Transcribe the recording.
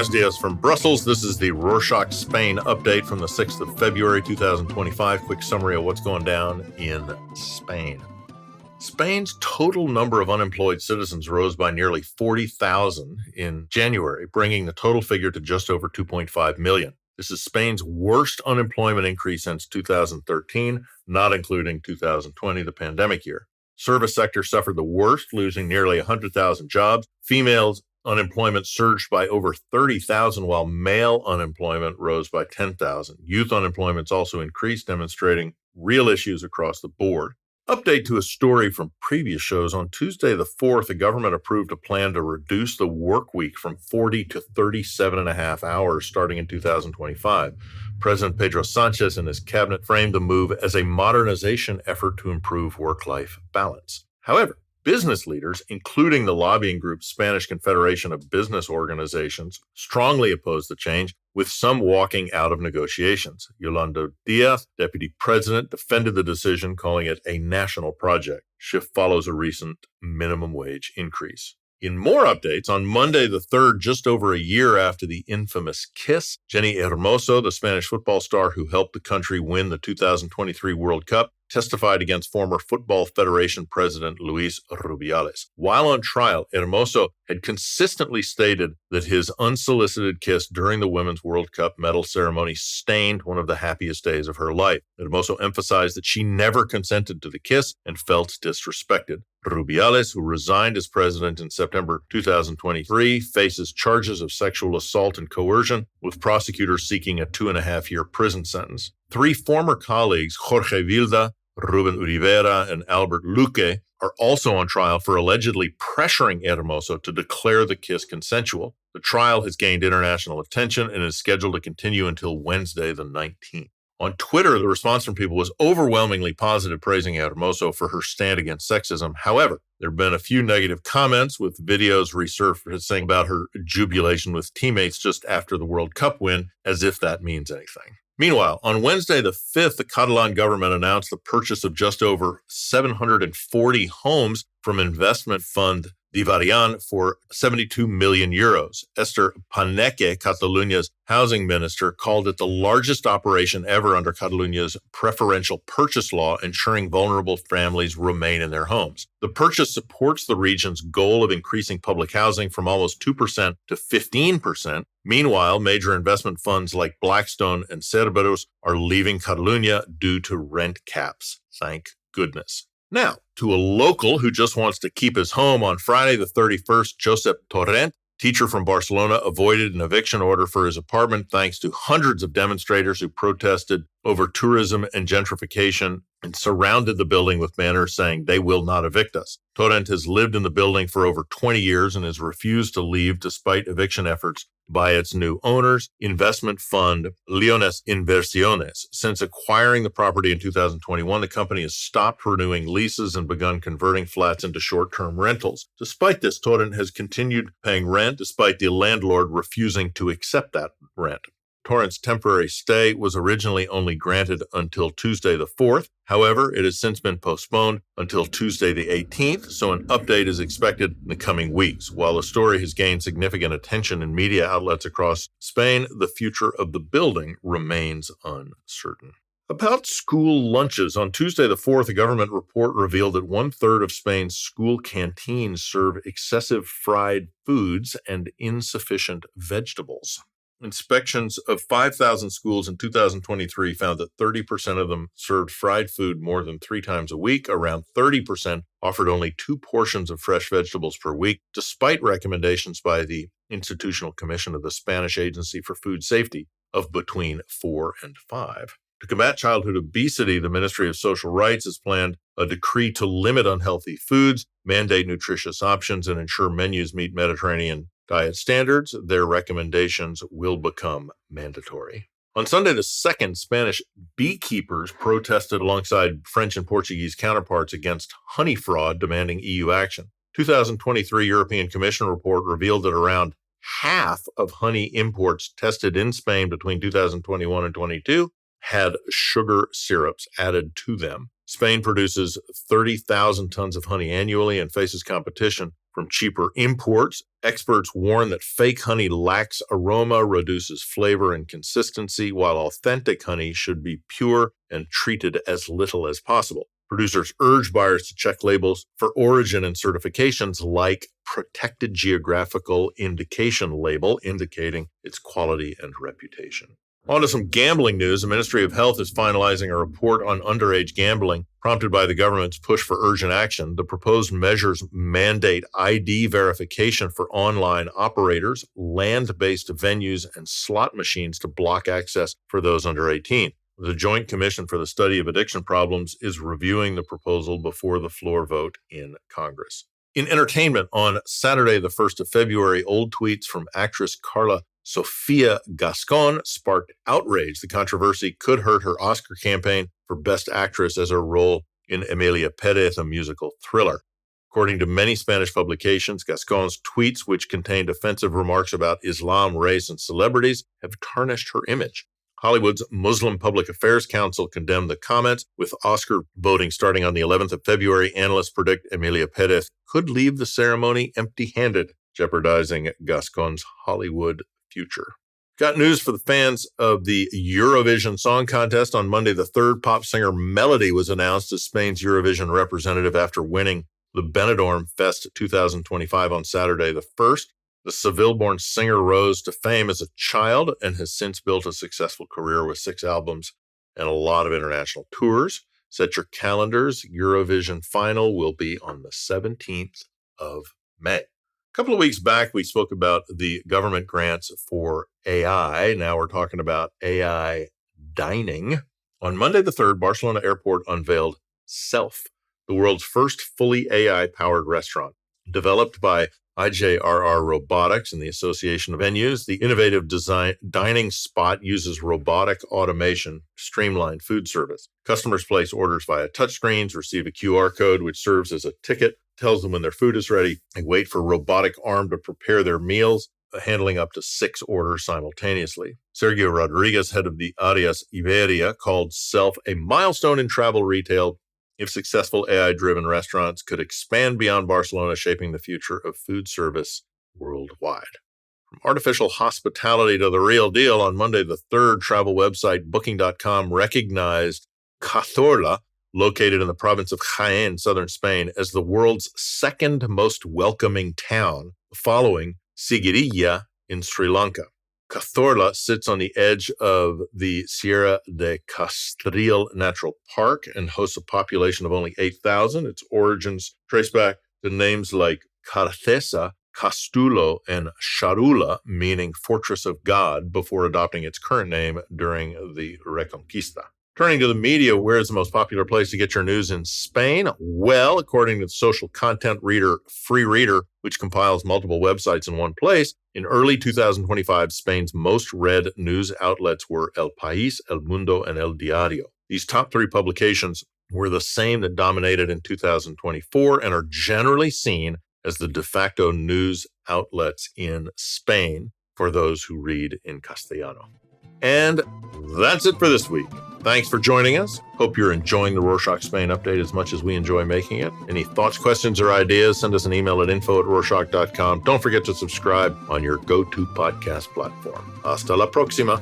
Buenos dias from Brussels. This is the Rorschach Spain update from the 6th of February 2025. Quick summary of what's going down in Spain. Spain's total number of unemployed citizens rose by nearly 40,000 in January, bringing the total figure to just over 2.5 million. This is Spain's worst unemployment increase since 2013, not including 2020, the pandemic year. Service sector suffered the worst, losing nearly 100,000 jobs. Females' unemployment surged by over 30,000, while male unemployment rose by 10,000. Youth unemployment also increased, demonstrating real issues across the board. Update to a story from previous shows. On Tuesday the 4th, the government approved a plan to reduce the work week from 40 to 37 and a half hours starting in 2025. President Pedro Sanchez and his cabinet framed the move as a modernization effort to improve work-life balance. However, business leaders, including the lobbying group Spanish Confederation of Business Organizations, strongly opposed the change, with some walking out of negotiations. Yolanda Diaz, deputy president, defended the decision, calling it a national project. Shift follows a recent minimum wage increase. In more updates, on Monday the 3rd, just over a year after the infamous kiss, Jenny Hermoso, the Spanish football star who helped the country win the 2023 World Cup, testified against former Football Federation President Luis Rubiales. While on trial, Hermoso had consistently stated that his unsolicited kiss during the Women's World Cup medal ceremony stained one of the happiest days of her life. Hermoso emphasized that she never consented to the kiss and felt disrespected. Rubiales, who resigned as president in September 2023, faces charges of sexual assault and coercion, with prosecutors seeking a 2.5-year prison sentence. 3 former colleagues, Jorge Vilda, Ruben Uribera, and Albert Luque, are also on trial for allegedly pressuring Hermoso to declare the kiss consensual. The trial has gained international attention and is scheduled to continue until Wednesday the 19th. On Twitter, the response from people was overwhelmingly positive, praising Hermoso for her stand against sexism. However, there have been a few negative comments, with videos resurfacing about her jubilation with teammates just after the World Cup win, as if that means anything. Meanwhile, on Wednesday the 5th, the Catalan government announced the purchase of just over 740 homes from investment fund Divarian for 72 million euros. Esther Paneque, Catalunya's housing minister, called it the largest operation ever under Catalunya's preferential purchase law, ensuring vulnerable families remain in their homes. The purchase supports the region's goal of increasing public housing from almost 2% to 15%. Meanwhile, major investment funds like Blackstone and Cerberus are leaving Catalunya due to rent caps. Thank goodness. Now, to a local who just wants to keep his home, on Friday the 31st, Josep Torrent, teacher from Barcelona, avoided an eviction order for his apartment thanks to hundreds of demonstrators who protested over tourism and gentrification and surrounded the building with banners saying they will not evict us. Torrent has lived in the building for over 20 years and has refused to leave despite eviction efforts by its new owners, investment fund Leones Inversiones. Since acquiring the property in 2021, the company has stopped renewing leases and begun converting flats into short-term rentals. Despite this, Torrent has continued paying rent despite the landlord refusing to accept that rent. Torrent's temporary stay was originally only granted until Tuesday the 4th. However, it has since been postponed until Tuesday the 18th, so an update is expected in the coming weeks. While the story has gained significant attention in media outlets across Spain, the future of the building remains uncertain. About school lunches, on Tuesday the 4th, a government report revealed that 1/3 of Spain's school canteens serve excessive fried foods and insufficient vegetables. Inspections of 5,000 schools in 2023 found that 30% of them served fried food more than 3 times a week. Around 30% offered only 2 portions of fresh vegetables per week, despite recommendations by the Institutional Commission of the Spanish Agency for Food Safety of between 4 and 5. To combat childhood obesity, the Ministry of Social Rights has planned a decree to limit unhealthy foods, mandate nutritious options, and ensure menus meet Mediterranean diet standards. Their recommendations will become mandatory. On Sunday the 2nd, Spanish beekeepers protested alongside French and Portuguese counterparts against honey fraud, demanding EU action. 2023 European Commission report revealed that around half of honey imports tested in Spain between 2021 and 22 had sugar syrups added to them. Spain produces 30,000 tons of honey annually and faces competition from cheaper imports. Experts warn that fake honey lacks aroma, reduces flavor and consistency, while authentic honey should be pure and treated as little as possible. Producers urge buyers to check labels for origin and certifications like Protected Geographical Indication label, indicating its quality and reputation. On to some gambling news. The Ministry of Health is finalizing a report on underage gambling, prompted by the government's push for urgent action. The proposed measures mandate ID verification for online operators, land-based venues, and slot machines to block access for those under 18. The Joint Commission for the Study of Addiction Problems is reviewing the proposal before the floor vote in Congress. In entertainment, on Saturday, the 1st of February, old tweets from actress Carla Sofia Gascon sparked outrage. The controversy could hurt her Oscar campaign for Best Actress as her role in Emilia Pérez, a musical thriller. According to many Spanish publications, Gascon's tweets, which contained offensive remarks about Islam, race, and celebrities, have tarnished her image. Hollywood's Muslim Public Affairs Council condemned the comments. With Oscar voting starting on the 11th of February, analysts predict Emilia Pérez could leave the ceremony empty-handed, jeopardizing Gascon's Hollywood future. Got news for the fans of the Eurovision Song Contest. On Monday the 3rd, pop singer Melody was announced as Spain's Eurovision representative after winning the Benidorm Fest 2025 on Saturday the 1st. The Seville-born singer rose to fame as a child and has since built a successful career with 6 albums and a lot of international tours. Set your calendars. Eurovision final will be on the 17th of May. A couple of weeks back, we spoke about the government grants for AI. Now we're talking about AI dining. On Monday the 3rd, Barcelona Airport unveiled Self, the world's first fully AI-powered restaurant. Developed by IJRR Robotics and the Association of Venues, the innovative dining spot uses robotic automation to streamline food service. Customers place orders via touchscreens, receive a QR code, which serves as a ticket, tells them when their food is ready. They wait for a robotic arm to prepare their meals, handling up to 6 orders simultaneously. Sergio Rodriguez, head of the Arias Iberia, called Self a milestone in travel retail. If successful, AI-driven restaurants could expand beyond Barcelona, shaping the future of food service worldwide. From artificial hospitality to the real deal, on Monday the 3rd, travel website Booking.com recognized Cazorla, located in the province of Jaén, southern Spain, as the world's second most welcoming town, following Sigiriya in Sri Lanka. Cazorla sits on the edge of the Sierra de Castril Natural Park and hosts a population of only 8,000. Its origins trace back to names like Carcesa, Castulo, and Charula, meaning Fortress of God, before adopting its current name during the Reconquista. Turning to the media, where is the most popular place to get your news in Spain? Well, according to the social content reader Feedreader, which compiles multiple websites in one place, in early 2025, Spain's most read news outlets were El País, El Mundo, and El Diario. These top 3 publications were the same that dominated in 2024 and are generally seen as the de facto news outlets in Spain for those who read in Castellano. And that's it for this week. Thanks for joining us. Hope you're enjoying the Rorschach Spain update as much as we enjoy making it. Any thoughts, questions, or ideas, send us an email at info@rorschach.com. Don't forget to subscribe on your go-to podcast platform. Hasta la próxima.